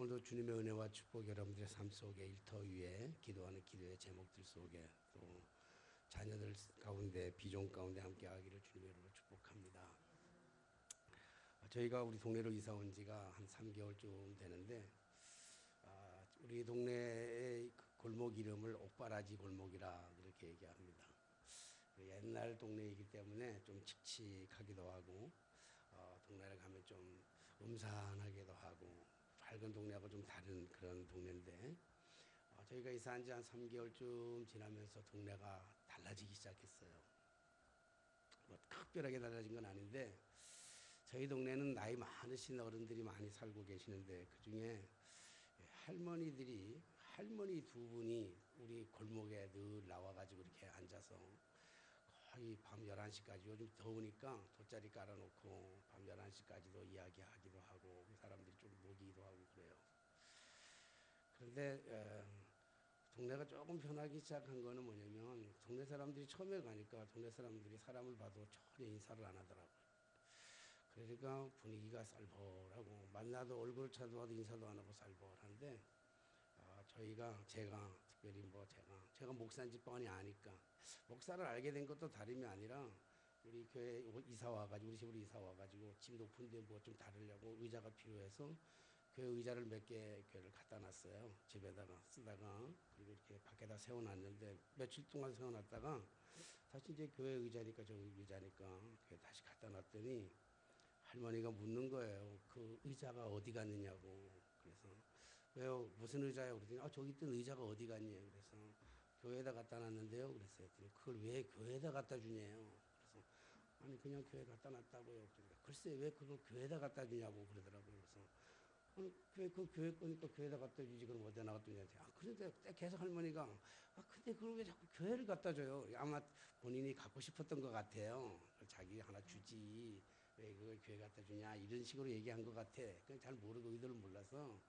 오늘도 주님의 은혜와 축복 여러분들의 삶 속에 일터 위에 기도하는 기도의 제목들 속에 또 자녀들 가운데 비전 가운데 함께 하기를 주님의 이름으로 축복합니다. 저희가 우리 동네로 이사 온 지가 한 3개월쯤 되는데 우리 동네의 골목 이름을 옥바라지 골목이라 그렇게 얘기합니다. 옛날 동네이기 때문에 좀 칙칙하기도 하고 동네를 가면 좀 음산하기도 하고 밝은 동네하고 좀 다른 그런 동네인데 저희가 이사한 지 한 3개월쯤 지나면서 동네가 달라지기 시작했어요. 뭐 특별하게 달라진 건 아닌데 저희 동네는 나이 많으신 어른들이 많이 살고 계시는데 그중에 할머니 두 분이 우리 골목에 늘 나와가지고 이렇게 앉아서 거의 밤 11시까지 요즘 더우니까 돗자리 깔아놓고 밤 11시까지도 이야기하기도 하고 사람들이 좀 모이기도 하고 그래요. 그런데 동네가 조금 변하기 시작한 거는 뭐냐면 동네 사람들이 처음에 가니까 동네 사람들이 사람을 봐도 전혀 인사를 안 하더라고요. 그러니까 분위기가 쌀벌하고 만나도 얼굴을 쳐다봐도 인사도 안 하고 쌀벌한데 제가 특별히 제가 목사인지 뻔히 아니까 목사를 알게 된 것도 다름이 아니라 우리 교회 이사 와가지고 우리 집으로 이사 와가지고 집 높은데 뭐 좀 다루려고 의자가 필요해서 교회 의자를 몇 개 교회를 갖다 놨어요. 집에다가 쓰다가 그리고 이렇게 밖에다 세워놨는데 며칠 동안 세워놨다가 다시 이제 교회 의자니까 저기 의자니까 교회 다시 갖다 놨더니 할머니가 묻는 거예요. 그 의자가 어디 갔느냐고. 그래서 왜요? 무슨 의자예요? 그랬더니 저기 있던 의자가 어디 갔니? 그래서 교회에다 갖다 놨는데요. 그랬어요. 그걸 왜 교회에다 갖다 주냐요? 그래서 아니 그냥 교회 갖다 놨다고요. 그러니까 글쎄 왜 그걸 교회에다 갖다 주냐고 그러더라고요. 그래서 아니 그 교회 거니까 교회에다 갖다 주지 그럼 어디다 놨더니 그런데 계속 할머니가 근데 그걸 왜 자꾸 교회를 갖다 줘요? 아마 본인이 갖고 싶었던 것 같아요. 자기 하나 주지 왜 그걸 교회 갖다 주냐 이런 식으로 얘기한 것 같아. 그냥 잘 모르고 의도를 몰라서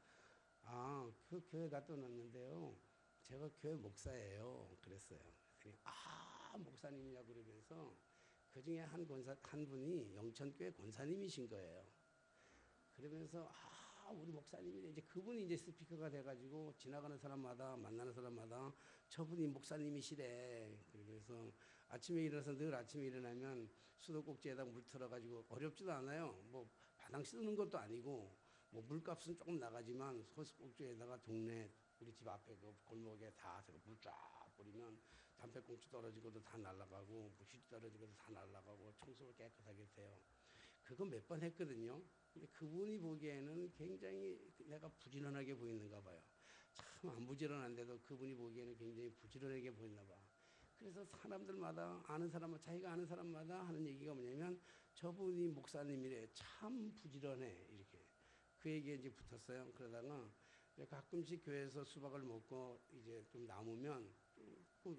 그 교회 갖다 놨는데요. 제가 교회 목사예요. 그랬어요. 그랬더니 목사님이냐 그러면서 그 중에 한 분이 영천교회 권사님이신 거예요. 그러면서 우리 목사님이 이제 그분이 이제 스피커가 돼가지고 지나가는 사람마다 만나는 사람마다 저분이 목사님이시래. 그래서 아침에 일어나서 늘 아침에 일어나면 수도꼭지에다 물 틀어가지고 어렵지도 않아요. 뭐 바닥 씻는 것도 아니고 뭐 물값은 조금 나가지만 수도꼭지에다가 동네 우리 집 앞에 그 골목에 다 물 쫙 뿌리면 담배꽁초 떨어지고도 다 날아가고 부시지 떨어지고도 다 날아가고 청소를 깨끗하게 돼요. 그거 몇 번 했거든요. 근데 그분이 보기에는 굉장히 내가 부지런하게 보이는가 봐요. 참 안 부지런한데도 그분이 보기에는 굉장히 부지런하게 보이나 봐. 그래서 사람들마다 자기가 아는 사람마다 하는 얘기가 뭐냐면 저분이 목사님이래. 참 부지런해. 이렇게. 그 얘기에 이제 붙었어요. 그러다가 가끔씩 교회에서 수박을 먹고 이제 좀 남으면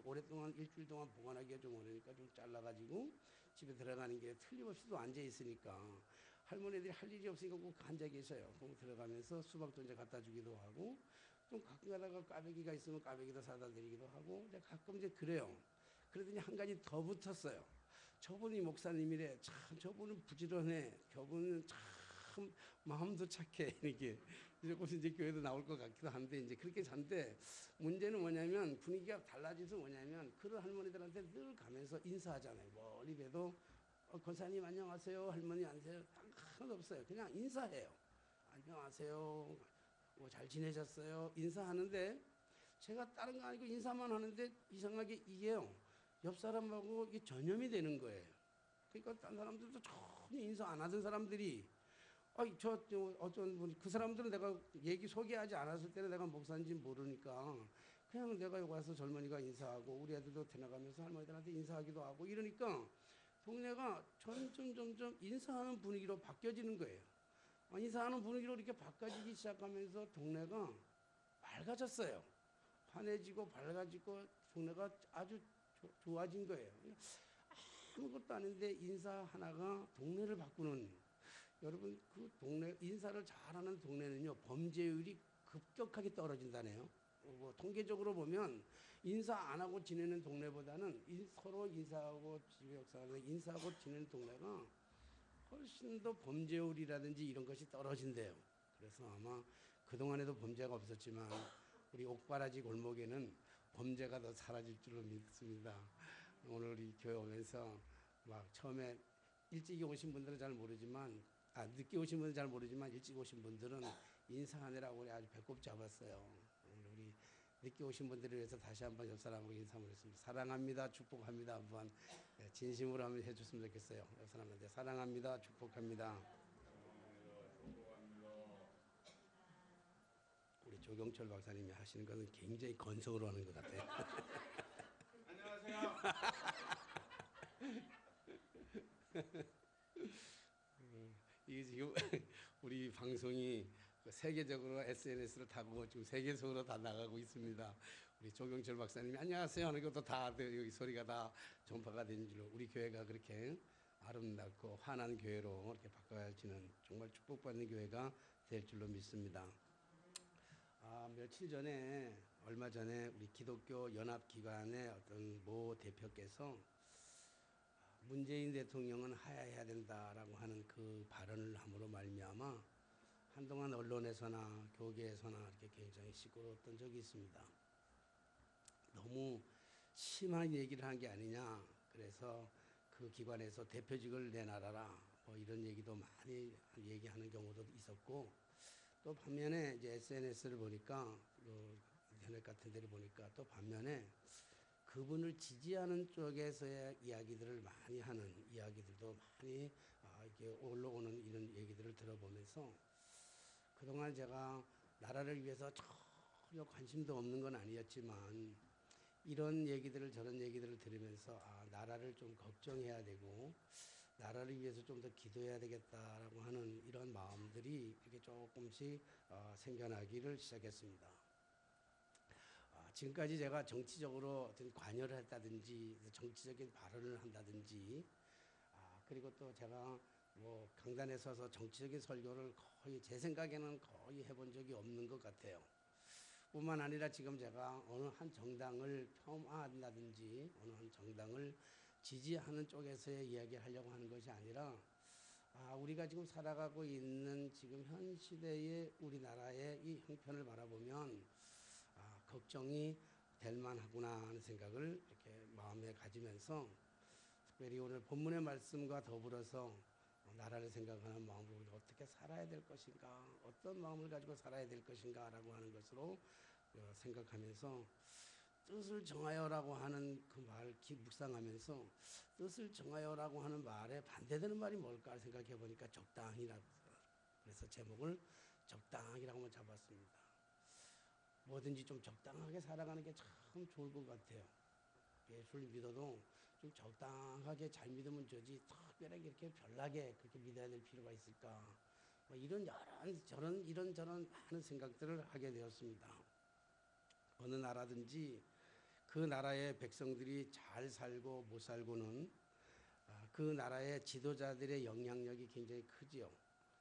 오랫동안 일주일 동안 보관하기가 좀 어려우니까 좀 잘라가지고 집에 들어가는 길에 틀림없이 또 앉아 있으니까 할머니들이 할 일이 없으니까 꼭 앉아 계셔요. 그럼 들어가면서 수박도 이제 갖다 주기도 하고 좀 가끔 가다가 까베기가 있으면 까베기도 사다 드리기도 하고 가끔 이제 그래요. 그러더니 한 가지 더 붙었어요. 저분이 목사님이래. 참 저분은 부지런해. 저분은 참 마음도 착해. 이렇게 조금씩 이제 교회도 나올 것 같기도 한데 이제 그렇게 잔데 문제는 뭐냐면 분위기가 달라져서 뭐냐면 그런 할머니들한테 늘 가면서 인사하잖아요. 멀리 봬도 권사님 안녕하세요. 할머니 안녕하세요. 하나도 없어요. 그냥 인사해요. 안녕하세요. 뭐 잘 지내셨어요? 인사하는데 제가 다른 거 아니고 인사만 하는데 이상하게 이게요. 옆 사람하고 이게 전염이 되는 거예요. 그러니까 다른 사람들도 전혀 인사 안 하던 사람들이 어떤 분, 그 사람들은 내가 얘기 소개하지 않았을 때는 내가 목사인지 모르니까 그냥 내가 여기 와서 젊은이가 인사하고 우리 애들도 지나가면서 할머니들한테 인사하기도 하고 이러니까 동네가 점점 인사하는 분위기로 바뀌어지는 거예요. 인사하는 분위기로 이렇게 바꿔지기 시작하면서 동네가 밝아졌어요. 환해지고 밝아지고 동네가 아주 좋아진 거예요. 아무것도 아닌데 인사 하나가 동네를 바꾸는 여러분 그 동네 인사를 잘하는 동네는요 범죄율이 급격하게 떨어진다네요. 뭐 통계적으로 보면 인사 안 하고 지내는 동네보다는 서로 인사하고 집에 역사하는 인사하고 지내는 동네가 훨씬 더 범죄율이라든지 이런 것이 떨어진대요. 그래서 아마 그동안에도 범죄가 없었지만 우리 옥바라지 골목에는 범죄가 더 사라질 줄로 믿습니다. 오늘 우리 교회 오면서 막 처음에 일찍 오신 분들은 잘 모르지만 늦게 오신 분들은 잘 모르지만 일찍 오신 분들은 인사하느라고 아주 배꼽 잡았어요. 우리 늦게 오신 분들을 위해서 다시 한번 옆 사람하고 인사 드리겠습니다. 사랑합니다. 축복합니다. 한번 진심으로 한번 해줬으면 좋겠어요. 옆 사람한테 사랑합니다. 축복합니다. 우리 조경철 박사님이 하시는 것은 굉장히 건성으로 하는 것 같아요. 안녕하세요. 이게 지금 우리 방송이 세계적으로 SNS를 타고 지금 세계적으로 다 나가고 있습니다. 우리 조경철 박사님이 안녕하세요 하는 것도 다 여기 소리가 다 전파가 되는 줄로 우리 교회가 그렇게 아름답고 환한 교회로 이렇게 바꿔지는 정말 축복받는 교회가 될 줄로 믿습니다. 며칠 전에 얼마 전에 우리 기독교 연합기관의 어떤 모 대표께서 문재인 대통령은 하야해야 된다라고 하는 그 발언을 함으로 말미암아 한동안 언론에서나 교계에서나 이렇게 굉장히 시끄러웠던 적이 있습니다. 너무 심한 얘기를 한 게 아니냐. 그래서 그 기관에서 대표직을 내놔라. 뭐 이런 얘기도 많이 얘기하는 경우도 있었고 또 반면에 이제 SNS를 보니까 인터넷 같은 데를 보니까 또 반면에 그분을 지지하는 쪽에서의 이야기들을 많이 하는 이야기들도 많이 이렇게 올라오는 이런 얘기들을 들어보면서 그동안 제가 나라를 위해서 전혀 관심도 없는 건 아니었지만 이런 얘기들을 저런 얘기들을 들으면서 나라를 좀 걱정해야 되고 나라를 위해서 좀 더 기도해야 되겠다라고 하는 이런 마음들이 이렇게 조금씩 생겨나기를 시작했습니다. 지금까지 제가 정치적으로 어떤 관여를 했다든지 정치적인 발언을 한다든지 그리고 또 제가 뭐 강단에 서서 정치적인 설교를 거의 제 생각에는 거의 해본 적이 없는 것 같아요. 뿐만 아니라 지금 제가 어느 한 정당을 폄하한다든지 어느 한 정당을 지지하는 쪽에서의 이야기를 하려고 하는 것이 아니라 우리가 지금 살아가고 있는 지금 현 시대의 우리나라의 이 형편을 바라보면 걱정이 될 만하구나 하는 생각을 이렇게 마음에 가지면서 특별히 오늘 본문의 말씀과 더불어서 나라를 생각하는 마음으로 어떻게 살아야 될 것인가, 어떤 마음을 가지고 살아야 될 것인가 라고 하는 것으로 생각하면서 뜻을 정하여라고 하는 그 말 묵상하면서 뜻을 정하여라고 하는 말에 반대되는 말이 뭘까 생각해 보니까 적당히라고. 그래서 제목을 적당히라고 잡았습니다. 뭐든지 좀 적당하게 살아가는 게 참 좋을 것 같아요. 예수를 믿어도 좀 적당하게 잘 믿으면 되지 특별하게 이렇게 별나게 그렇게 믿어야 될 필요가 있을까? 뭐 이런 이런저런 많은 생각들을 하게 되었습니다. 어느 나라든지 그 나라의 백성들이 잘 살고 못 살고는 그 나라의 지도자들의 영향력이 굉장히 크지요.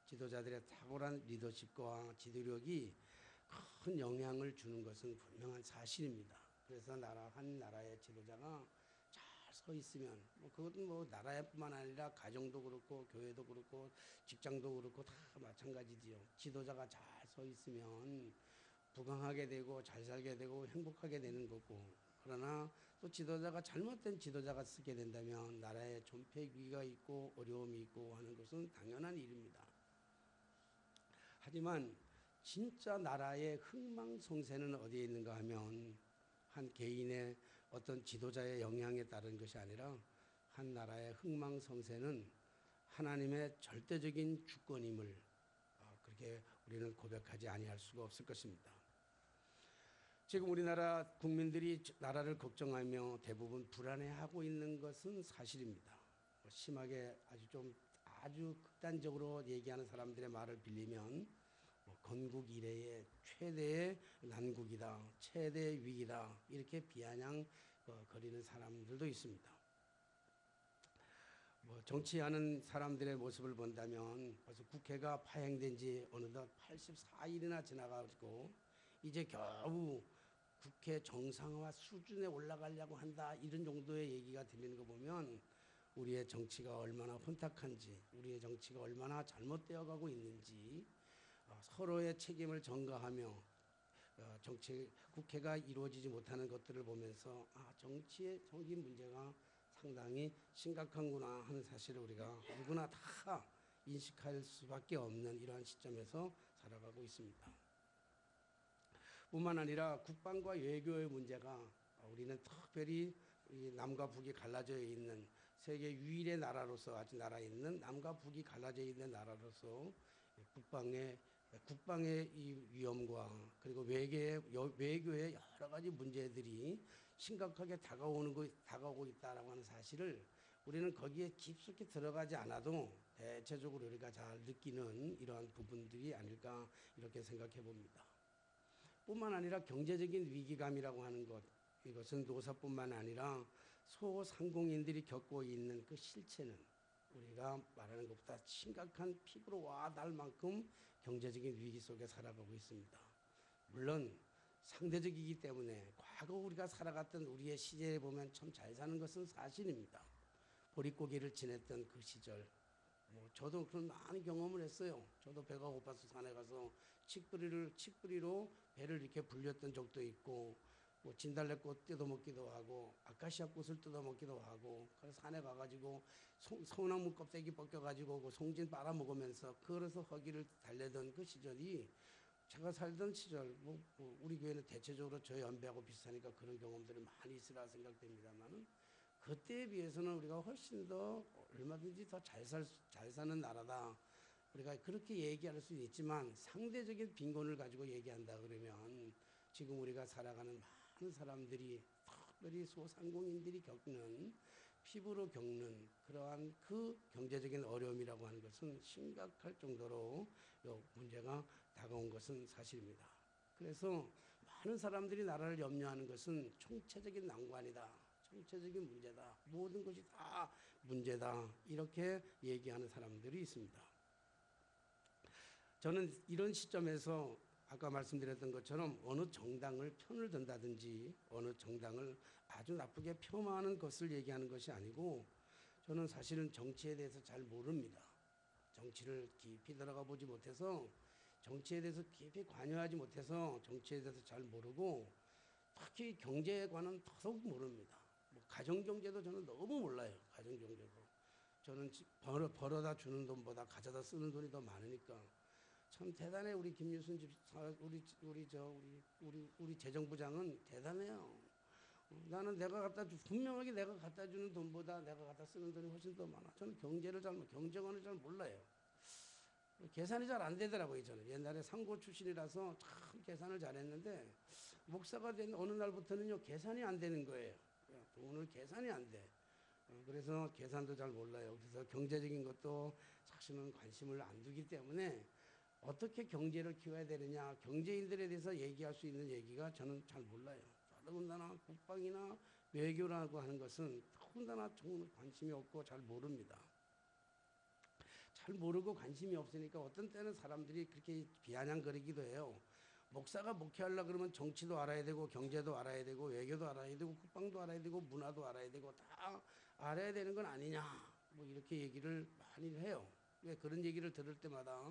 지도자들의 탁월한 리더십과 지도력이 큰 영향을 주는 것은 분명한 사실입니다. 그래서 한 나라의 지도자가 잘 서 있으면 그것은 뭐 나라뿐만 아니라 가정도 그렇고 교회도 그렇고 직장도 그렇고 다 마찬가지지요. 지도자가 잘 서 있으면 부강하게 되고 잘 살게 되고 행복하게 되는 거고 그러나 또 지도자가 잘못된 지도자가 쓰게 된다면 나라에 존폐위기가 있고 어려움이 있고 하는 것은 당연한 일입니다. 하지만 진짜 나라의 흥망성쇠는 어디에 있는가 하면 한 개인의 어떤 지도자의 영향에 따른 것이 아니라 한 나라의 흥망성쇠는 하나님의 절대적인 주권임을 그렇게 우리는 고백하지 아니할 수가 없을 것입니다. 지금 우리나라 국민들이 나라를 걱정하며 대부분 불안해하고 있는 것은 사실입니다. 심하게 아주 극단적으로 얘기하는 사람들의 말을 빌리면 건국 이래의 최대의 난국이다, 최대의 위기다 이렇게 비아냥 거리는 사람들도 있습니다. 정치하는 사람들의 모습을 본다면 벌써 국회가 파행된 지 어느덧 84일이나 지나가고 이제 겨우 국회 정상화 수준에 올라가려고 한다 이런 정도의 얘기가 들리는 거 보면 우리의 정치가 얼마나 혼탁한지 우리의 정치가 얼마나 잘못되어 가고 있는지 서로의 책임을 전가하며 정치 국회가 이루어지지 못하는 것들을 보면서 정치의 정기 문제가 상당히 심각한구나 하는 사실을 우리가 누구나 다 인식할 수밖에 없는 이러한 시점에서 살아가고 있습니다. 뿐만 아니라 국방과 외교의 문제가 우리는 특별히 남과 북이 갈라져 있는 세계 유일의 나라로서 아직 나라 있는 남과 북이 갈라져 있는 나라로서 국방의 이 위험과 그리고 외교의 여러 가지 문제들이 심각하게 다가오고 있다라고 하는 사실을 우리는 거기에 깊숙이 들어가지 않아도 대체적으로 우리가 잘 느끼는 이러한 부분들이 아닐까 이렇게 생각해 봅니다. 뿐만 아니라 경제적인 위기감이라고 하는 것, 이것은 노사뿐만 아니라 소상공인들이 겪고 있는 그 실체는 우리가 말하는 것보다 심각한 피부로 와닿을 만큼 경제적인 위기 속에 살아가고 있습니다. 물론 상대적이기 때문에 과거 우리가 살아갔던 우리의 시제에 보면 참 잘 사는 것은 사실입니다. 보릿고개를 지냈던 그 시절, 저도 그런 많은 경험을 했어요. 저도 배가 고파서 산에 가서 칡뿌리로 배를 이렇게 불렸던 적도 있고, 진달래꽃 뜯어먹기도 하고, 아카시아 꽃을 뜯어먹기도 하고, 그래서 산에 가가지고 소나무 껍데기 벗겨가지고 그 송진 빨아먹으면서 걸어서 허기를 달래던 그 시절이 제가 살던 시절, 우리 교회는 대체적으로 저 연배하고 비슷하니까 그런 경험들이 많이 있으라 생각됩니다만은 그때에 비해서는 우리가 훨씬 더 얼마든지 더 잘 사는 나라다. 우리가 그렇게 얘기할 수 있지만 상대적인 빈곤을 가지고 얘기한다 그러면 지금 우리가 살아가는 많은 사람들이 특별히 소상공인들이 겪는 피부로 겪는 그러한 그 경제적인 어려움이라고 하는 것은 심각할 정도로 문제가 다가온 것은 사실입니다. 그래서 많은 사람들이 나라를 염려하는 것은 총체적인 난관이다. 총체적인 문제다. 모든 것이 다 문제다. 이렇게 얘기하는 사람들이 있습니다. 저는 이런 시점에서 아까 말씀드렸던 것처럼 어느 정당을 편을 든다든지 어느 정당을 아주 나쁘게 폄하하는 것을 얘기하는 것이 아니고 저는 사실은 정치에 대해서 잘 모릅니다. 정치를 깊이 들어가 보지 못해서 정치에 대해서 깊이 관여하지 못해서 정치에 대해서 잘 모르고 특히 경제에 관한 더더욱 모릅니다. 가정경제도 저는 너무 몰라요. 가정경제도. 저는 벌어다 주는 돈보다 가져다 쓰는 돈이 더 많으니까 참 대단해. 우리 김유순 집사, 우리 재정부장은 대단해요. 나는 분명하게 내가 갖다 주는 돈보다 내가 갖다 쓰는 돈이 훨씬 더 많아. 저는 경제관을 잘 몰라요. 계산이 잘 안 되더라고요. 저는 옛날에 상고 출신이라서 참 계산을 잘했는데 목사가 된 어느 날부터는요 계산이 안 되는 거예요. 돈을 계산이 안 돼. 그래서 계산도 잘 몰라요. 그래서 경제적인 것도 사실은 관심을 안 두기 때문에 어떻게 경제를 키워야 되느냐, 경제인들에 대해서 얘기할 수 있는 얘기가 저는 잘 몰라요. 더군다나 국방이나 외교라고 하는 것은 더군다나 저는 관심이 없고 잘 모릅니다. 잘 모르고 관심이 없으니까 어떤 때는 사람들이 그렇게 비아냥거리기도 해요. 목사가 목회하려고 그러면 정치도 알아야 되고 경제도 알아야 되고 외교도 알아야 되고 국방도 알아야 되고 문화도 알아야 되고 다 알아야 되는 건 아니냐, 이렇게 얘기를 많이 해요. 왜 그런 얘기를 들을 때마다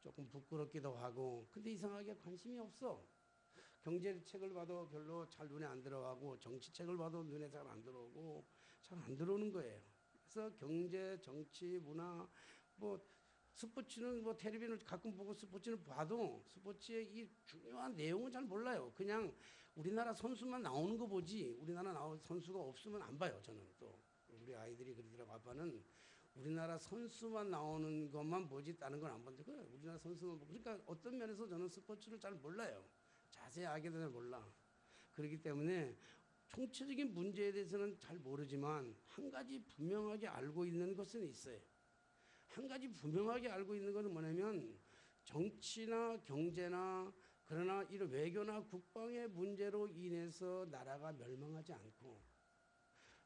조금 부끄럽기도 하고, 근데 이상하게 관심이 없어. 경제책을 봐도 별로 잘 눈에 안 들어가고 정치책을 봐도 눈에 잘 안 들어오고 잘 안 들어오는 거예요. 그래서 경제, 정치, 문화, 스포츠는 텔레비전을 가끔 보고 스포츠는 봐도 스포츠의 이 중요한 내용은 잘 몰라요. 그냥 우리나라 선수만 나오는 거 보지 우리나라 선수가 없으면 안 봐요. 저는 또 우리 아이들이 그러더라고. 아빠는 우리나라 선수만 나오는 것만 보지 다른 건 안 본다. 그래, 우리나라 선수만 보고. 그러니까 어떤 면에서 저는 스포츠를 잘 몰라요. 자세하게도 잘 몰라. 그렇기 때문에 총체적인 문제에 대해서는 잘 모르지만 한 가지 분명하게 알고 있는 것은 있어요. 한 가지 분명하게 알고 있는 것은 뭐냐면 정치나 경제나 그러나 이런 외교나 국방의 문제로 인해서 나라가 멸망하지 않고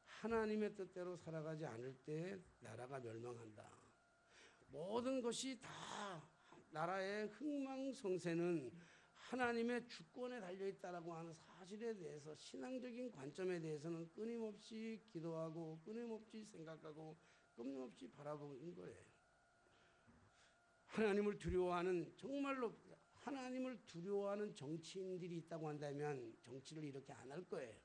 하나님의 뜻대로 살아가지 않을 때 나라가 멸망한다. 모든 것이 다 나라의 흥망성쇠는 하나님의 주권에 달려있다라고 하는 사실에 대해서 신앙적인 관점에 대해서는 끊임없이 기도하고 끊임없이 생각하고 끊임없이 바라보고 있는 거예요. 하나님을 두려워하는, 정말로 하나님을 두려워하는 정치인들이 있다고 한다면 정치를 이렇게 안 할 거예요.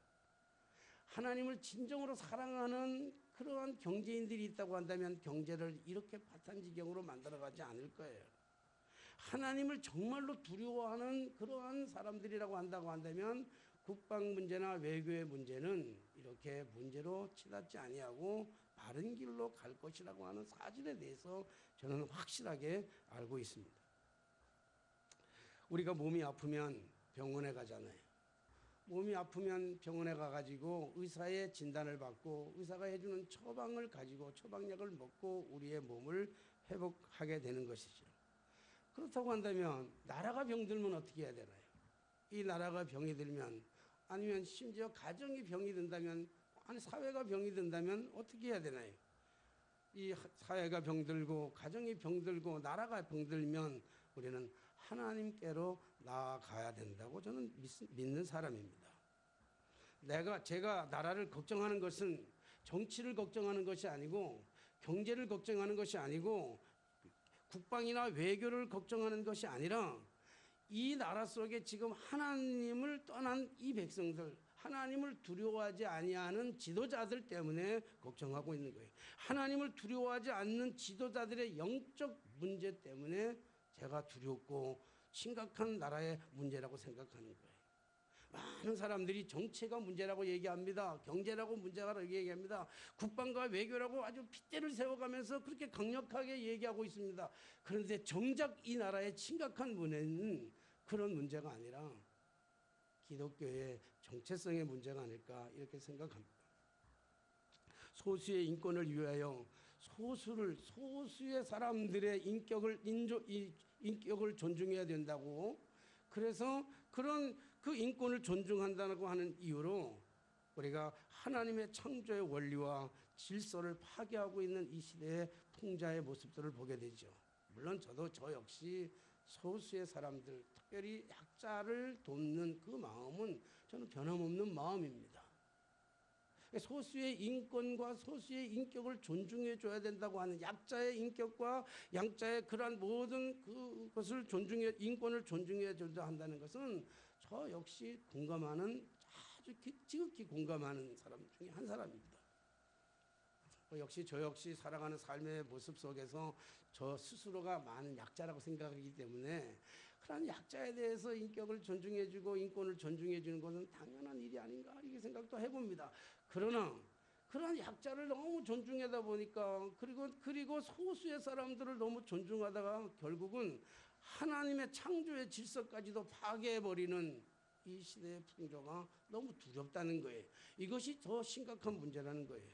하나님을 진정으로 사랑하는 그러한 경제인들이 있다고 한다면 경제를 이렇게 파탄지경으로 만들어가지 않을 거예요. 하나님을 정말로 두려워하는 그러한 사람들이라고 한다고 한다면 국방 문제나 외교의 문제는 이렇게 문제로 치닫지 아니하고 바른 길로 갈 것이라고 하는 사실에 대해서 저는 확실하게 알고 있습니다. 우리가 몸이 아프면 병원에 가잖아요. 몸이 아프면 병원에 가가지고 의사의 진단을 받고 의사가 해주는 처방을 가지고 처방약을 먹고 우리의 몸을 회복하게 되는 것이죠. 그렇다고 한다면 나라가 병들면 어떻게 해야 되나요? 이 나라가 병이 들면, 아니면 심지어 가정이 병이 든다면, 아니 사회가 병이 든다면 어떻게 해야 되나요? 이 사회가 병들고 가정이 병들고 나라가 병들면 우리는 하나님께로 나아가야 된다고 저는 믿는 사람입니다. 제가 나라를 걱정하는 것은 정치를 걱정하는 것이 아니고 경제를 걱정하는 것이 아니고 국방이나 외교를 걱정하는 것이 아니라 이 나라 속에 지금 하나님을 떠난 이 백성들, 하나님을 두려워하지 아니하는 지도자들 때문에 걱정하고 있는 거예요. 하나님을 두려워하지 않는 지도자들의 영적 문제 때문에 제가 두렵고 심각한 나라의 문제라고 생각하는 거예요. 많은 사람들이 정치가 문제라고 얘기합니다. 경제라고 문제라고 얘기합니다. 국방과 외교라고 아주 핏대를 세워가면서 그렇게 강력하게 얘기하고 있습니다. 그런데 정작 이 나라의 심각한 문제는 그런 문제가 아니라 기독교의 정체성의 문제가 아닐까 이렇게 생각합니다. 소수의 인권을 위하여 소수의 사람들의 인격을 존중해야 된다고, 그래서 그 인권을 존중한다고 하는 이유로 우리가 하나님의 창조의 원리와 질서를 파괴하고 있는 이 시대의 풍자의 모습들을 보게 되죠. 물론 저 역시 소수의 사람들, 특별히 약자를 돕는 그 마음은 저는 변함없는 마음입니다. 소수의 인권과 소수의 인격을 존중해 줘야 된다고 하는, 약자의 인격과 약자의 그러한 모든 그것을 인권을 존중해 줘야 한다는 것은 저 역시 공감하는, 아주 지극히 공감하는 사람 중에 한 사람입니다. 저 역시 살아가는 삶의 모습 속에서 저 스스로가 많은 약자라고 생각하기 때문에 그런 약자에 대해서 인격을 존중해주고 인권을 존중해주는 것은 당연한 일이 아닌가 이렇게 생각도 해봅니다. 그러나 그런 약자를 너무 존중하다 보니까, 그리고 소수의 사람들을 너무 존중하다가 결국은 하나님의 창조의 질서까지도 파괴해버리는 이 시대의 풍조가 너무 두렵다는 거예요. 이것이 더 심각한 문제라는 거예요.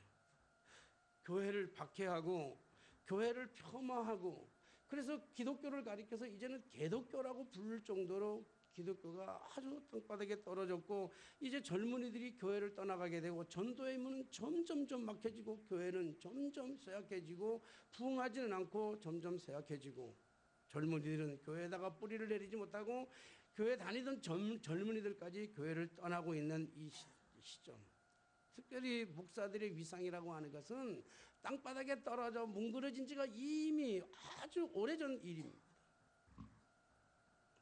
교회를 박해하고 교회를 폄하하고, 그래서 기독교를 가리켜서 이제는 개독교라고 부를 정도로 기독교가 아주 땅바닥에 떨어졌고, 이제 젊은이들이 교회를 떠나가게 되고 전도의 문은 점점 막혀지고 교회는 점점 쇠약해지고 부흥하지는 않고 점점 쇠약해지고, 젊은이들은 교회에다가 뿌리를 내리지 못하고 교회 다니던 젊은이들까지 교회를 떠나고 있는 이 시점, 특별히 목사들의 위상이라고 하는 것은 땅바닥에 떨어져 뭉그러진 지가 이미 아주 오래전 일입니다.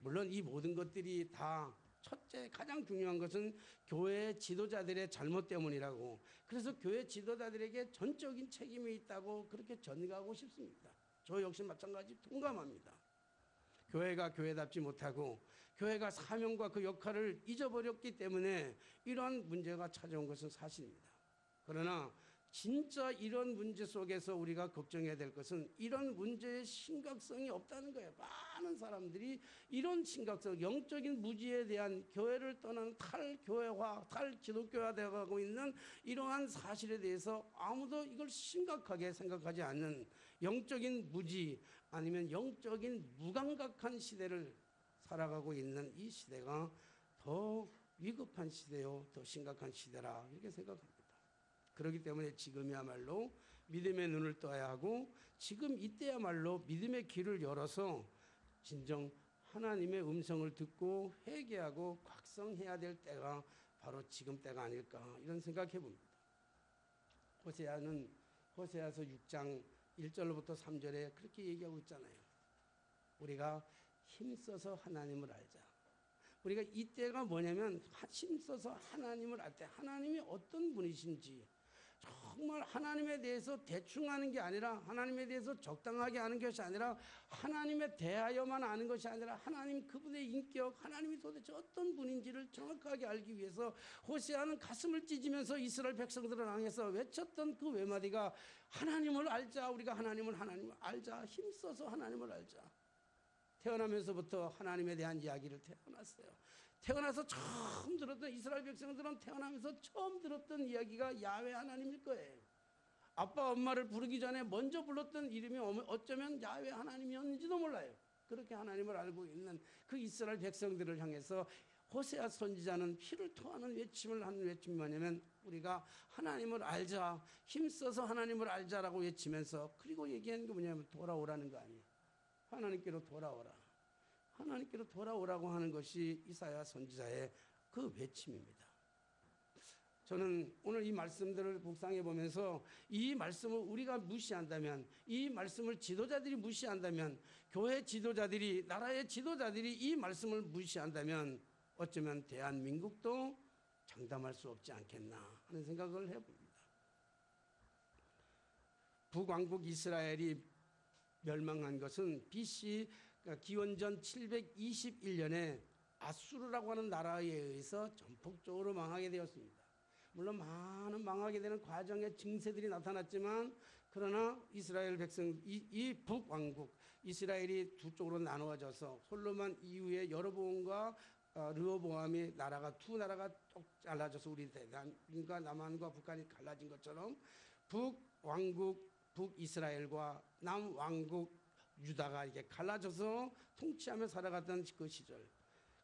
물론 이 모든 것들이 다 첫째 가장 중요한 것은 교회 지도자들의 잘못 때문이라고, 그래서 교회 지도자들에게 전적인 책임이 있다고 그렇게 전가하고 싶습니다. 저 역시 마찬가지 동감합니다. 교회가 교회답지 못하고 교회가 사명과 그 역할을 잊어버렸기 때문에 이러한 문제가 찾아온 것은 사실입니다. 그러나 진짜 이런 문제 속에서 우리가 걱정해야 될 것은 이런 문제의 심각성이 없다는 거예요. 많은 사람들이 이런 심각성, 영적인 무지에 대한, 교회를 떠난 탈교회화, 탈기독교화 되어가고 있는 이러한 사실에 대해서 아무도 이걸 심각하게 생각하지 않는 영적인 무지, 아니면 영적인 무감각한 시대를 살아가고 있는 이 시대가 더 위급한 시대요, 더 심각한 시대라 이렇게 생각합니다. 그렇기 때문에 지금이야말로 믿음의 눈을 떠야 하고, 지금 이때야말로 믿음의 길을 열어서 진정 하나님의 음성을 듣고 회개하고 각성해야 될 때가 바로 지금 때가 아닐까 이런 생각해 봅니다. 호세아서 6장 1절부터 3절에 그렇게 얘기하고 있잖아요. 우리가 힘써서 하나님을 알자. 우리가 이때가 뭐냐면 힘써서 하나님을 알 때 하나님이 어떤 분이신지 정말 하나님에 대해서 대충 하는 게 아니라 하나님에 대해서 적당하게 하는 것이 아니라 하나님에 대하여만 아는 것이 아니라 하나님 그분의 인격 하나님이 도대체 어떤 분인지를 정확하게 알기 위해서 호세아는 가슴을 찢으면서 이스라엘 백성들을 향해서 외쳤던 그 외마디가 하나님을 알자. 우리가 하나님을 알자. 힘써서 하나님을 알자. 태어나면서부터 하나님에 대한 이야기를 태어났어요. 태어나서 처음 들었던 이스라엘 백성들은 태어나면서 처음 들었던 이야기가 야훼 하나님일 거예요. 아빠 엄마를 부르기 전에 먼저 불렀던 이름이 어쩌면 야훼 하나님이었는지도 몰라요. 그렇게 하나님을 알고 있는 그 이스라엘 백성들을 향해서 호세아 선지자는 피를 토하는 외침을 하는 외침이 뭐냐면 우리가 하나님을 알자. 힘써서 하나님을 알자라고 외치면서 그리고 얘기하는 게 뭐냐면 돌아오라는 거 아니에요. 하나님께로 돌아오라. 하나님께로 돌아오라고 하는 것이 이사야 선지자의 그 외침입니다. 저는 오늘 이 말씀들을 묵상해 보면서 이 말씀을 우리가 무시한다면, 이 말씀을 지도자들이 무시한다면, 교회 지도자들이, 나라의 지도자들이 이 말씀을 무시한다면 어쩌면 대한민국도 장담할 수 없지 않겠나 하는 생각을 해봅니다. 북왕국 이스라엘이 멸망한 것은 BC 기원전 721년에 아수르라고 하는 나라에 의해서 전폭적으로 망하게 되었습니다. 물론 많은 망하게 되는 과정의 증세들이 나타났지만 그러나 이스라엘 백성 이 북왕국 이스라엘이 두 쪽으로 나누어져서 솔로몬 이후에 여로보암과 르호보암이 두 나라가 쭉 잘라져서 우리 대단과 남한과 북한이 갈라진 것처럼 북왕국 북이스라엘과 남왕국 유다가 이게 갈라져서 통치하며 살아갔던 그 시절.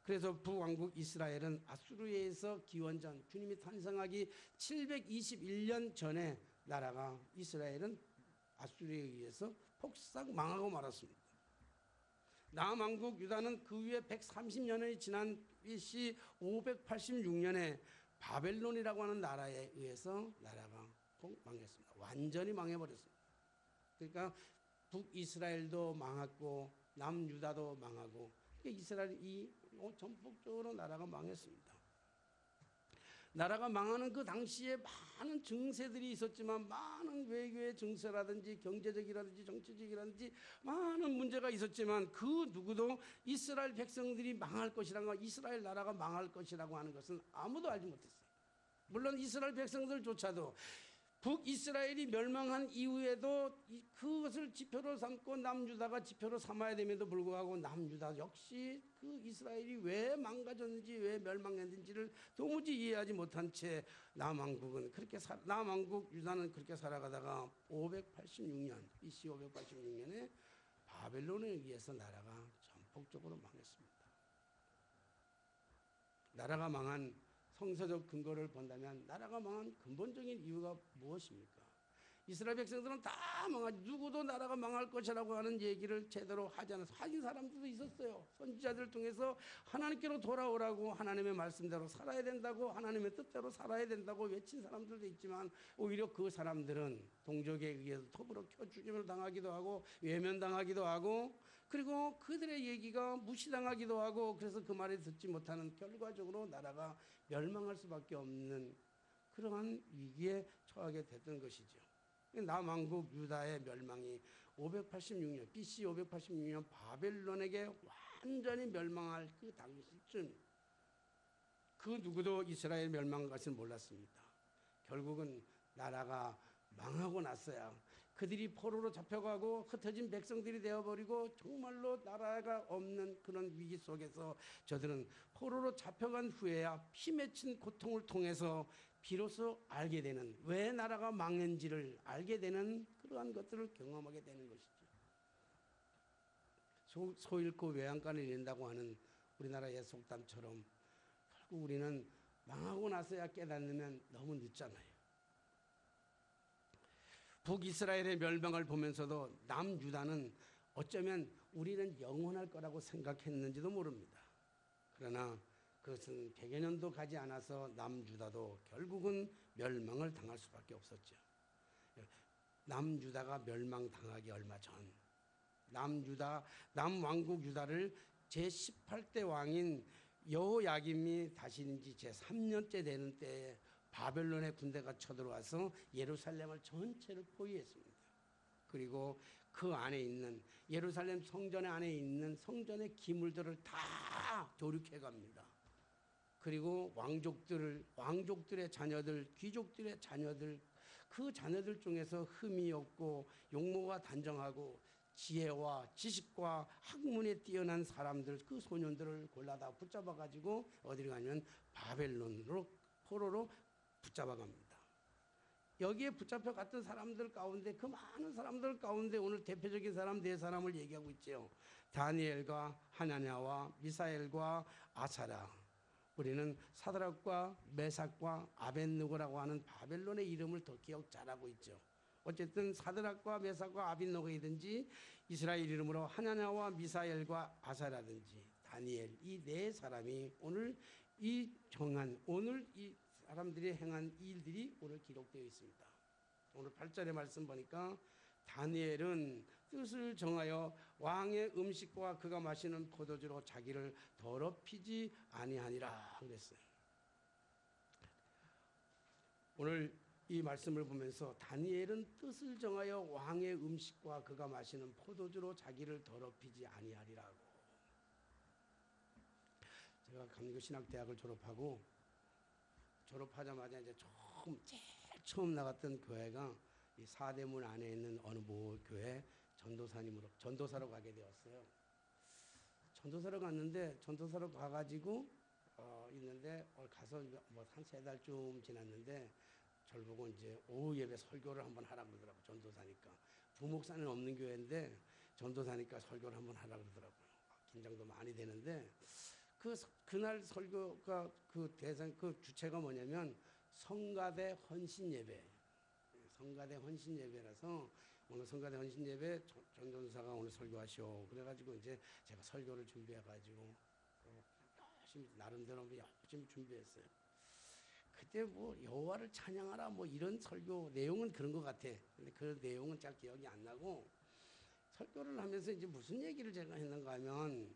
그래서 북왕국 이스라엘은 아수르에서 기원전 주님이 탄생하기 721년 전에 나라가 이스라엘은 아수르에 의해서 폭삭 망하고 말았습니다. 남왕국 유다는 그 후에 130년이 지난 BC 586년에 바벨론이라고 하는 나라에 의해서 나라가 망했습니다. 완전히 망해버렸습니다. 그러니까 북이스라엘도 망했고 남유다도 망하고 이스라엘이 전폭적으로 나라가 망했습니다. 나라가 망하는 그 당시에 많은 증세들이 있었지만 많은 외교의 증세라든지 경제적이라든지 정치적이라든지 많은 문제가 있었지만 그 누구도 이스라엘 백성들이 망할 것이라고 이스라엘 나라가 망할 것이라고 하는 것은 아무도 알지 못했어요. 물론 이스라엘 백성들조차도 북이스라엘이 멸망한 이후에도 그것을 지표로 삼고 남유다가 지표로 삼아야 됨에도 불구하고 남유다 역시 그 이스라엘이 왜 망가졌는지 왜 멸망했는지를 도무지 이해하지 못한 채 남왕국 유다는 그렇게 살아가다가 586년 BC 586년에 바벨론에 의해서 나라가 전폭적으로 망했습니다. 나라가 망한 성서적 근거를 본다면 나라가 망한 근본적인 이유가 무엇입니까? 이스라엘 백성들은 다 누구도 나라가 망할 것이라고 하는 얘기를 제대로 하지 않아서 하긴 사람들도 있었어요. 선지자들 통해서 하나님께로 돌아오라고 하나님의 말씀대로 살아야 된다고 하나님의 뜻대로 살아야 된다고 외친 사람들도 있지만 오히려 그 사람들은 동족에 의해서 톱으로 켜 죽임을 당하기도 하고 외면당하기도 하고 그리고 그들의 얘기가 무시당하기도 하고 그래서 그 말을 듣지 못하는 결과적으로 나라가 멸망할 수밖에 없는 그러한 위기에 처하게 됐던 것이죠. 남왕국 유다의 멸망이 586년 BC 586년 바벨론에게 완전히 멸망할 그 당시쯤 그 누구도 이스라엘 멸망한 것을 몰랐습니다. 결국은 나라가 망하고 났어야 그들이 포로로 잡혀가고 흩어진 백성들이 되어버리고 정말로 나라가 없는 그런 위기 속에서 저들은 포로로 잡혀간 후에야 피 맺힌 고통을 통해서 비로소 알게 되는 왜 나라가 망했는지를 알게 되는 그러한 것들을 경험하게 되는 것이죠. 소 잃고 외양간을 잃는다고 하는 우리나라의 속담처럼 결국 우리는 망하고 나서야 깨닫으면 너무 늦잖아요. 북이스라엘의 멸망을 보면서도 남유다는 어쩌면 우리는 영원할 거라고 생각했는지도 모릅니다. 그러나 그것은 100여 년도 가지 않아서 남유다도 결국은 멸망을 당할 수밖에 없었죠. 남유다가 멸망당하기 얼마 전 남왕국 유다를 제18대 왕인 여호야김이 다스린 지 제3년째 되는 때에 바벨론의 군대가 쳐들어와서 예루살렘을 전체를 포위했습니다. 그리고 그 안에 있는 예루살렘 성전 안에 있는 성전의 기물들을 다 도륙해 갑니다. 그리고 왕족들의 자녀들, 귀족들의 자녀들, 그 자녀들 중에서 흠이 없고 용모가 단정하고 지혜와 지식과 학문에 뛰어난 사람들, 그 소년들을 골라다 붙잡아 가지고 어디를 가냐면 바벨론으로 포로로 붙잡아 갑니다. 여기에 붙잡혀 갔던 사람들 가운데, 그 많은 사람들 가운데 오늘 대표적인 사람 네 사람을 얘기하고 있죠. 다니엘과 하나냐와 미사엘과 아사랴. 우리는 사드락과 메삭과 아벳느고라고 하는 바벨론의 이름을 더 기억 잘하고 있죠. 어쨌든 사드락과 메삭과 아벳느고이든지 이스라엘 이름으로 하나냐와 미사엘과 아사랴든지 다니엘, 이 네 사람이 오늘 이 사람들이 행한 일들이 오늘 기록되어 있습니다. 오늘 8절의 말씀 보니까 다니엘은 뜻을 정하여 왕의 음식과 그가 마시는 포도주로 자기를 더럽히지 아니하니라 그랬어요. 오늘 이 말씀을 보면서 다니엘은 뜻을 정하여 왕의 음식과 그가 마시는 포도주로 자기를 더럽히지 아니하리라고. 제가 감리교신학대학을 졸업하자마자 이제 제일 처음 나갔던 교회가 이 사대문 안에 있는 어느 모 교회 전도사로 가게 되었어요. 전도사로 갔는데 전도사로 가가지고 있는데 가서 뭐 한 3달쯤 지났는데 저를 보고 이제 오후 예배 설교를 한번 하라 그러더라고. 전도사니까 부목사는 없는 교회인데 전도사니까 설교를 한번 하라 그러더라고요. 긴장도 많이 되는데 그날 설교가 그 주체가 뭐냐면 성가대 헌신 예배. 성가대 헌신 예배라서 오늘 성가대 헌신 예배 전도사가 오늘 설교하시오. 그래가지고 이제 제가 설교를 준비해가지고 나름대로 열심히 준비했어요. 그때 뭐 여호와를 찬양하라 뭐 이런 설교 내용은 그런 것 같아. 근데 그 내용은 잘 기억이 안 나고 설교를 하면서 이제 무슨 얘기를 제가 했는가 하면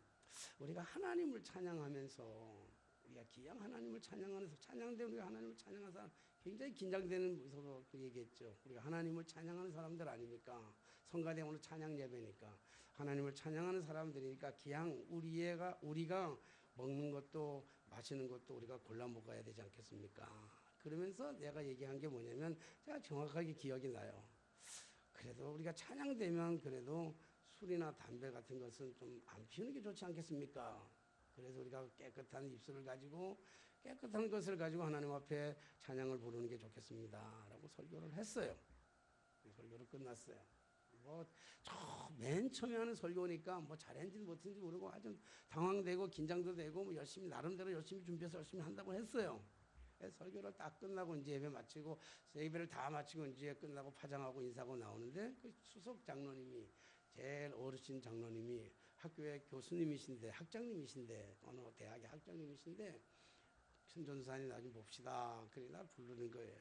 우리가 하나님을 찬양하면서 우리가 기양 하나님을 찬양하면서 찬양대 우리가 하나님을 찬양하는 사람 굉장히 긴장되는 모습으로 얘기했죠. 우리가 하나님을 찬양하는 사람들 아닙니까? 성가대 오늘 찬양 예배니까 하나님을 찬양하는 사람들이니까 기양 우리가 먹는 것도 마시는 것도 우리가 골라 먹어야 되지 않겠습니까? 그러면서 내가 얘기한 게 뭐냐면 제가 정확하게 기억이 나요. 그래도 우리가 찬양되면 그래도 술이나 담배 같은 것은 좀 안 피우는 게 좋지 않겠습니까? 그래서 우리가 깨끗한 입술을 가지고 깨끗한 것을 가지고 하나님 앞에 찬양을 부르는 게 좋겠습니다. 라고 설교를 했어요. 설교를 끝났어요. 맨 처음에 하는 설교니까 뭐 잘했는지 못했는지 모르고 아주 당황되고 긴장도 되고 뭐 나름대로 열심히 준비해서 열심히 한다고 했어요. 설교를 딱 끝나고 이제 예배 마치고 예배를 다 마치고 이제 끝나고 파장하고 인사하고 나오는데 그 수석 장로님이 제일 어르신 장로님이 학교의 교수님이신데 학장님이신데 어느 대학의 학장님이신데 천전사님 나중에 봅시다. 그래 날 부르는 거예요.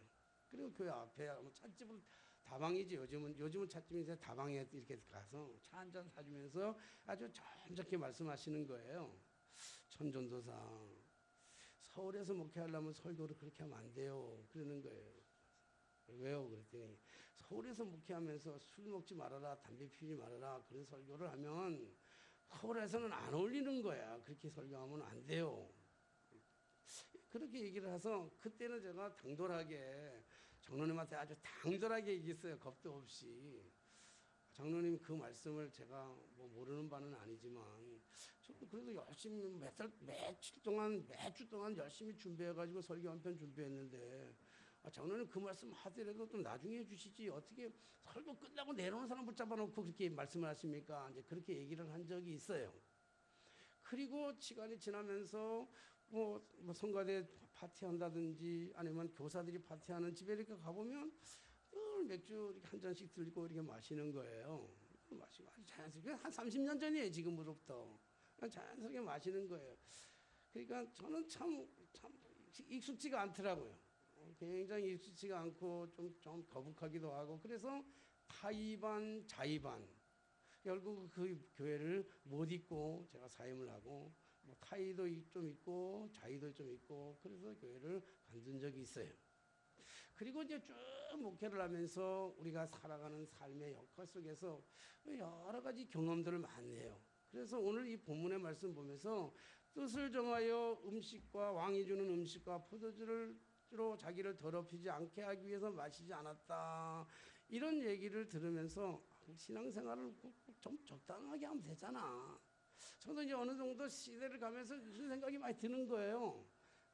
그리고 교회 앞에 찻집을 다방이지 요즘은 찻집인데 다방에 이렇게 가서 차 한 잔 사주면서 아주 점잖게 말씀하시는 거예요. 천전도사 서울에서 목회하려면 설교를 그렇게 하면 안 돼요. 그러는 거예요. 왜요? 그랬더니 서울에서 목회하면서 술 먹지 말아라, 담배 피우지 말아라 그런 설교를 하면 서울에서는 안 어울리는 거야. 그렇게 설교하면 안 돼요. 그렇게 얘기를 해서 그때는 제가 당돌하게 장로님한테 아주 당돌하게 얘기했어요. 겁도 없이. 장로님 그 말씀을 제가 뭐 모르는 바는 아니지만 저도 그래도 열심히 매주 동안 열심히 준비해가지고 설교 한 편 준비했는데 장로님 그 말씀 하더라도 좀 나중에 해주시지 어떻게 설교 끝나고 내려오는 사람 붙잡아 놓고 그렇게 말씀을 하십니까? 이제 그렇게 얘기를 한 적이 있어요. 그리고 시간이 지나면서 뭐 성가대 파티한다든지 아니면 교사들이 파티하는 집에 이렇게 가보면 늘 맥주 이렇게 한 잔씩 들고 이렇게 마시는 거예요. 마시고 아주 자연스럽게 한 30년 전이에요. 지금으로부터 자연스럽게 마시는 거예요. 그러니까 저는 참 익숙지가 않더라고요. 굉장히 익숙지가 않고 좀 거북하기도 하고 그래서 타이반 자이반 결국 그 교회를 못 잊고 제가 사임을 하고 뭐 타의도 좀 있고 자의도 좀 있고 그래서 교회를 관둔 적이 있어요. 그리고 이제 쭉 목회를 하면서 우리가 살아가는 삶의 역할 속에서 여러 가지 경험들을 많이 해요. 그래서 오늘 이 본문의 말씀 보면서 뜻을 정하여 음식과 왕이 주는 음식과 포도주로 자기를 더럽히지 않게 하기 위해서 마시지 않았다. 이런 얘기를 들으면서 신앙생활을 좀 적당하게 하면 되잖아. 저도 이제 어느 정도 시대를 가면서 무슨 생각이 많이 드는 거예요.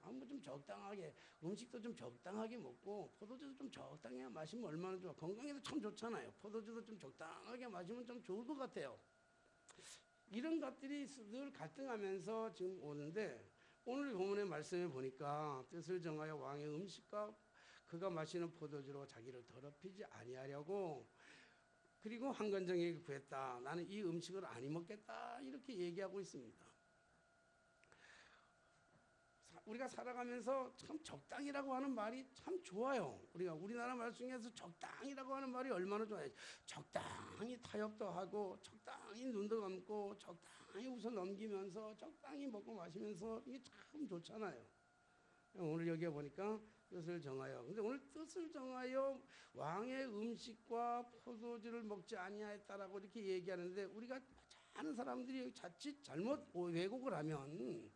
뭐 좀 적당하게 음식도 좀 적당하게 먹고 포도주도 좀 적당히 마시면 얼마나 좋아. 건강에도 참 좋잖아요. 포도주도 좀 적당하게 마시면 좀 좋을 것 같아요. 이런 것들이 늘 갈등하면서 지금 오는데 오늘 본문의 말씀에 보니까 뜻을 정하여 왕의 음식과 그가 마시는 포도주로 자기를 더럽히지 아니하려고 그리고 한건정에게 구했다. 나는 이 음식을 안 먹겠다. 이렇게 얘기하고 있습니다. 우리가 살아가면서 참 적당이라고 하는 말이 참 좋아요. 우리나라 말 중에서 적당이라고 하는 말이 얼마나 좋아요. 적당히 타협도 하고 적당히 눈도 감고 적당히 웃어 넘기면서 적당히 먹고 마시면서 이게 참 좋잖아요. 오늘 여기에 보니까 뜻을 정하여. 근데 오늘 뜻을 정하여 왕의 음식과 포도주를 먹지 아니하였다라고 이렇게 얘기하는데 우리가 많은 사람들이 자칫 잘못 왜곡을 하면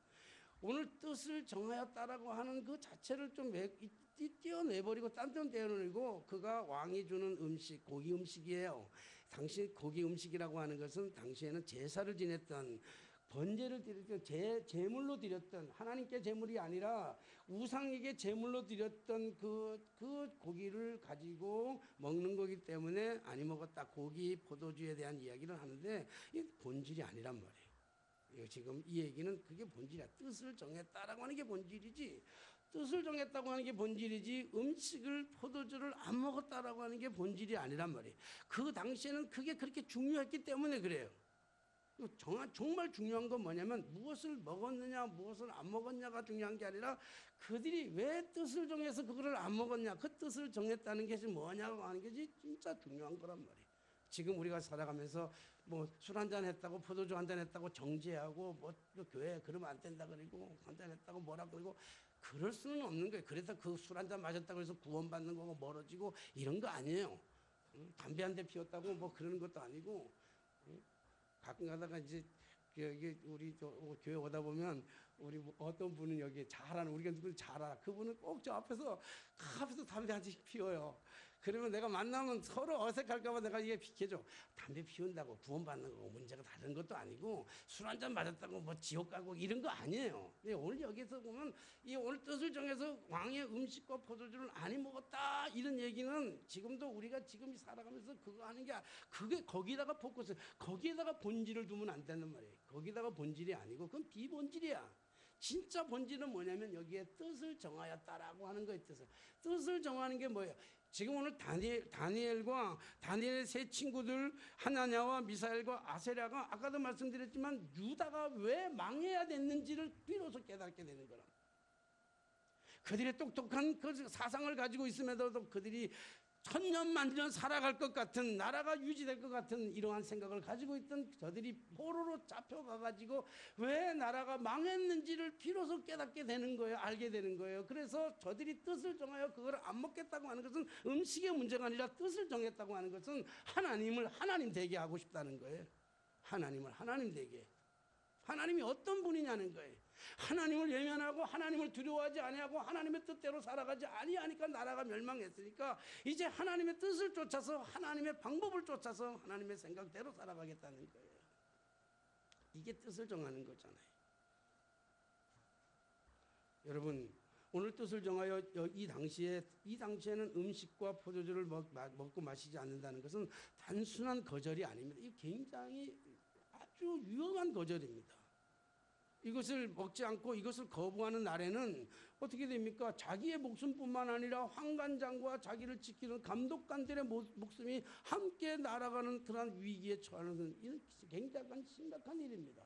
오늘 뜻을 정하였다라고 하는 그 자체를 좀 띄어내버리고 딴 데 떼어내고 그가 왕이 주는 음식, 고기 음식이에요. 당시 고기 음식이라고 하는 것은 당시에는 제사를 지냈던 번제를 드렸던 제물로 드렸던 하나님께 제물이 아니라 우상에게 제물로 드렸던 그 고기를 가지고 먹는 거기 때문에 아니 먹었다. 고기, 포도주에 대한 이야기를 하는데 이 본질이 아니란 말이에요. 지금 이 얘기는 그게 본질이야. 뜻을 정했다라고 하는 게 본질이지. 뜻을 정했다고 하는 게 본질이지 음식을 포도주를 안 먹었다라고 하는 게 본질이 아니란 말이에요. 그 당시에는 그게 그렇게 중요했기 때문에 그래요. 정말 중요한 건 뭐냐면 무엇을 먹었느냐 무엇을 안 먹었냐가 중요한 게 아니라 그들이 왜 뜻을 정해서 그거를 안 먹었냐 그 뜻을 정했다는 것이 뭐냐고 하는 것이 진짜 중요한 거란 말이에요. 지금 우리가 살아가면서 뭐 술 한잔 했다고 포도주 한잔 했다고 정죄하고 뭐 교회 그러면 안 된다 그러고 한잔 했다고 뭐라 그러고 그럴 수는 없는 거예요. 그래서 그 술 한잔 마셨다고 해서 구원받는 거고 멀어지고 이런 거 아니에요. 담배 한 대 피웠다고 뭐 그러는 것도 아니고 가끔 가다가 이제 여기 우리 교회 오다 보면 우리 어떤 분은 여기 잘하는 우리가 누구 잘 알아. 그분은 꼭 저 앞에서 담배 한 대씩 피워요. 그러면 내가 만나면 서로 어색할까봐 내가 이게 비켜줘. 담배 피운다고 구원받는 거고 문제가 다른 것도 아니고 술 한잔 맞았다고 뭐 지옥 가고 이런 거 아니에요. 오늘 여기서 보면 이 오늘 뜻을 정해서 왕의 음식과 포도주를 안 먹었다 이런 얘기는 지금도 우리가 지금 살아가면서 그거 하는 게 그게 거기다가 포커스 거기에다가 본질을 두면 안 되는 말이에요. 거기다가 본질이 아니고 그건 비본질이야. 진짜 본질은 뭐냐면 여기에 뜻을 정하였다라고 하는 거에 뜻을 정하는 게 뭐예요? 지금 오늘 다니엘과 다니엘의 세 친구들 하나냐와 미사엘과 아세랴가 아까도 말씀드렸지만 유다가 왜 망해야 됐는지를 비로소 깨닫게 되는 거라. 그들의 똑똑한 그 사상을 가지고 있음에도 그들이 천년만년 살아갈 것 같은 나라가 유지될 것 같은 이러한 생각을 가지고 있던 저들이 포로로 잡혀가가지고 왜 나라가 망했는지를 비로소 깨닫게 되는 거예요. 알게 되는 거예요. 그래서 저들이 뜻을 정하여 그걸 안 먹겠다고 하는 것은 음식의 문제가 아니라 뜻을 정했다고 하는 것은 하나님을 하나님 되게 하고 싶다는 거예요. 하나님을 하나님 되게. 하나님이 어떤 분이냐는 거예요. 하나님을 외면하고 하나님을 두려워하지 아니하고 하나님의 뜻대로 살아가지 아니하니까 나라가 멸망했으니까 이제 하나님의 뜻을 쫓아서 하나님의 방법을 쫓아서 하나님의 생각대로 살아가겠다는 거예요. 이게 뜻을 정하는 거잖아요. 여러분 오늘 뜻을 정하여 이 당시에는 음식과 포도주를 먹고 마시지 않는다는 것은 단순한 거절이 아닙니다. 이 굉장히 아주 위험한 거절입니다. 이것을 먹지 않고 이것을 거부하는 날에는 어떻게 됩니까? 자기의 목숨뿐만 아니라 환관장과 자기를 지키는 감독관들의 목숨이 함께 날아가는 그런 위기에 처하는 굉장히 심각한 일입니다.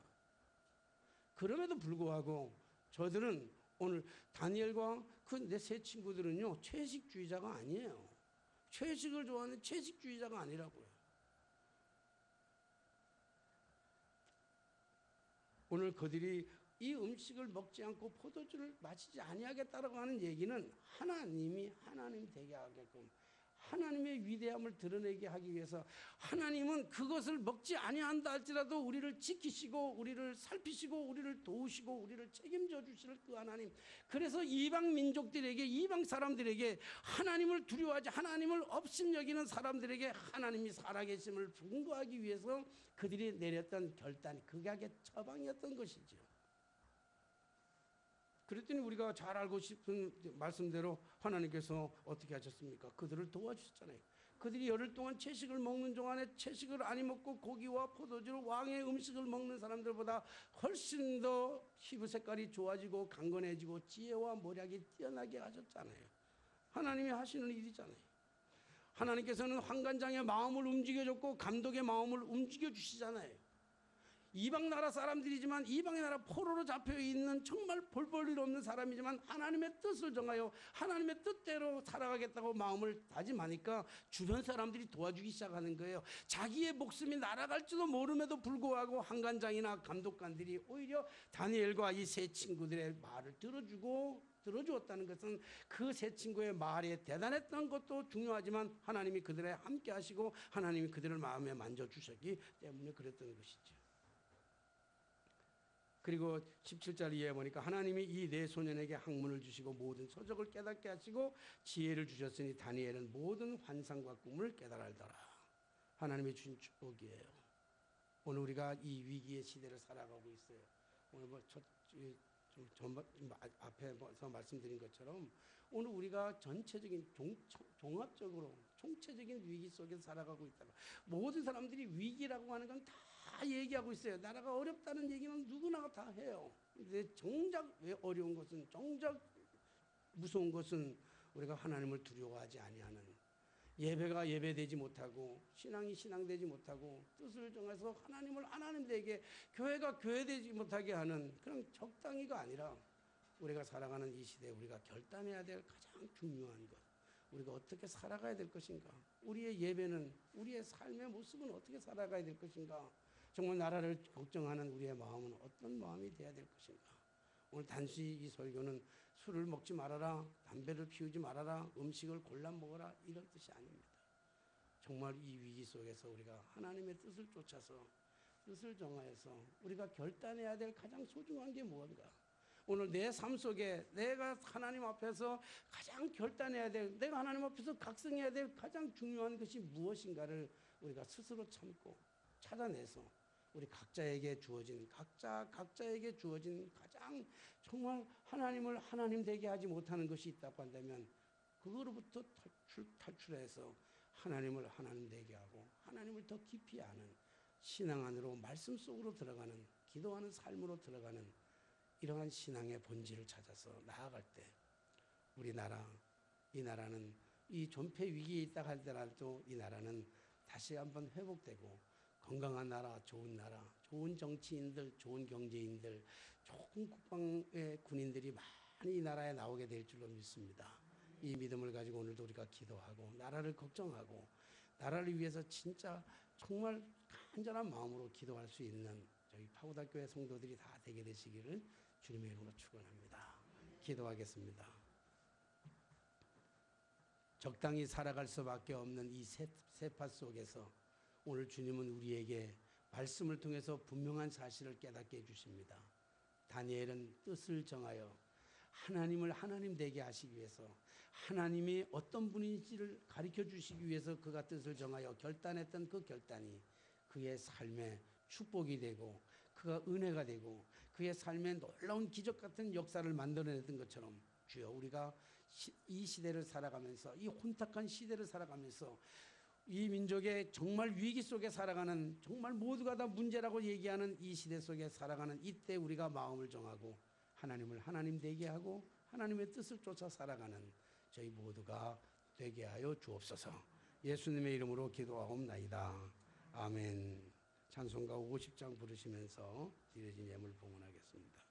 그럼에도 불구하고 저들은 오늘 다니엘과 그 내 세 친구들은요 채식주의자가 아니에요. 채식을 좋아하는 채식주의자가 아니라고요. 오늘 그들이 이 음식을 먹지 않고 포도주를 마시지 아니하겠다라고 하는 얘기는 하나님 되게 하게끔 하나님의 위대함을 드러내게 하기 위해서 하나님은 그것을 먹지 아니한다 할지라도 우리를 지키시고 우리를 살피시고 우리를 도우시고 우리를 책임져 주실 그 하나님. 그래서 이방 민족들에게 이방 사람들에게 하나님을 두려워하지 하나님을 업신여기는 사람들에게 하나님이 살아계심을 증거하기 위해서 그들이 내렸던 결단이 극악의 처방이었던 것이죠. 그랬더니 우리가 잘 알고 싶은 말씀대로 하나님께서 어떻게 하셨습니까? 그들을 도와주셨잖아요. 그들이 열흘 동안 채식을 먹는 동안에 채식을 안 먹고 고기와 포도주 왕의 음식을 먹는 사람들보다 훨씬 더 피부 색깔이 좋아지고 강건해지고 지혜와 모략이 뛰어나게 하셨잖아요. 하나님이 하시는 일이잖아요. 하나님께서는 환관장의 마음을 움직여줬고 감독의 마음을 움직여주시잖아요. 이방 나라 사람들이지만 이방의 나라 포로로 잡혀있는 정말 볼 일 없는 사람이지만 하나님의 뜻을 정하여 하나님의 뜻대로 살아가겠다고 마음을 다짐하니까 주변 사람들이 도와주기 시작하는 거예요. 자기의 목숨이 날아갈지도 모름에도 불구하고 환관장이나 감독관들이 오히려 다니엘과 이 세 친구들의 말을 들어주었다는 것은 그 세 친구의 말에 대단했던 것도 중요하지만 하나님이 그들에 함께 하시고 하나님이 그들을 마음에 만져주셨기 때문에 그랬던 것이죠. 그리고 17절 이해해 보니까 하나님이 이 네 소년에게 학문을 주시고 모든 서적을 깨닫게 하시고 지혜를 주셨으니 다니엘은 모든 환상과 꿈을 깨달았더라. 하나님의 주신 축복이에요. 오늘 우리가 이 위기의 시대를 살아가고 있어요. 오늘 앞에서 말씀드린 것처럼 오늘 우리가 전체적인 종합적으로 총체적인 위기 속에서 살아가고 있다. 모든 사람들이 위기라고 하는 건 다 얘기하고 있어요. 나라가 어렵다는 얘기는 누구나 다 해요. 근데 정작 왜 어려운 것은 정작 무서운 것은 우리가 하나님을 두려워하지 아니하는 예배가 예배되지 못하고 신앙이 신앙되지 못하고 뜻을 정해서 하나님을 하나님 되게 교회가 교회되지 못하게 하는 그런 적당히가 아니라 우리가 살아가는 이 시대에 우리가 결단해야 될 가장 중요한 것, 우리가 어떻게 살아가야 될 것인가, 우리의 예배는 우리의 삶의 모습은 어떻게 살아가야 될 것인가, 정말 나라를 걱정하는 우리의 마음은 어떤 마음이 되어야 될 것인가. 오늘 단지 이 설교는 술을 먹지 말아라, 담배를 피우지 말아라, 음식을 골라 먹어라 이런 뜻이 아닙니다. 정말 이 위기 속에서 우리가 하나님의 뜻을 쫓아서 뜻을 정하여서 우리가 결단해야 될 가장 소중한 게 무언가. 오늘 내 삶 속에 내가 하나님 앞에서 가장 결단해야 될, 내가 하나님 앞에서 각성해야 될 가장 중요한 것이 무엇인가를 우리가 스스로 참고 찾아내서 우리 각자에게 주어진 각자에게 주어진 가장 정말 하나님을 하나님 되게 하지 못하는 것이 있다고 한다면 그거로부터 탈출해서 하나님을 하나님 되게 하고 하나님을 더 깊이 아는 신앙 안으로 말씀 속으로 들어가는 기도하는 삶으로 들어가는 이러한 신앙의 본질을 찾아서 나아갈 때 우리 나라, 이 나라는 이 존폐 위기에 있다 할지라도 이 나라는 다시 한번 회복되고 건강한 나라, 좋은 정치인들, 좋은 경제인들, 좋은 국방의 군인들이 많이 이 나라에 나오게 될 줄로 믿습니다. 이 믿음을 가지고 오늘도 우리가 기도하고 나라를 걱정하고 나라를 위해서 진짜 정말 간절한 마음으로 기도할 수 있는 저희 파고다교회 성도들이 다 되게 되시기를 주님의 이름으로 축원합니다. 기도하겠습니다. 적당히 살아갈 수밖에 없는 이 세파 속에서 오늘 주님은 우리에게 말씀을 통해서 분명한 사실을 깨닫게 해주십니다. 다니엘은 뜻을 정하여 하나님을 하나님 되게 하시기 위해서 하나님이 어떤 분인지를 가르쳐 주시기 위해서 그가 뜻을 정하여 결단했던 그 결단이 그의 삶에 축복이 되고 그가 은혜가 되고 그의 삶에 놀라운 기적 같은 역사를 만들어냈던 것처럼 주여 우리가 이 시대를 살아가면서 이 혼탁한 시대를 살아가면서 이 민족의 정말 위기 속에 살아가는 정말 모두가 다 문제라고 얘기하는 이 시대 속에 살아가는 이때 우리가 마음을 정하고 하나님을 하나님 되게 하고 하나님의 뜻을 쫓아 살아가는 저희 모두가 되게 하여 주옵소서. 예수님의 이름으로 기도하옵나이다. 아멘. 찬송가 50장 부르시면서 드려진 예물 봉헌하겠습니다.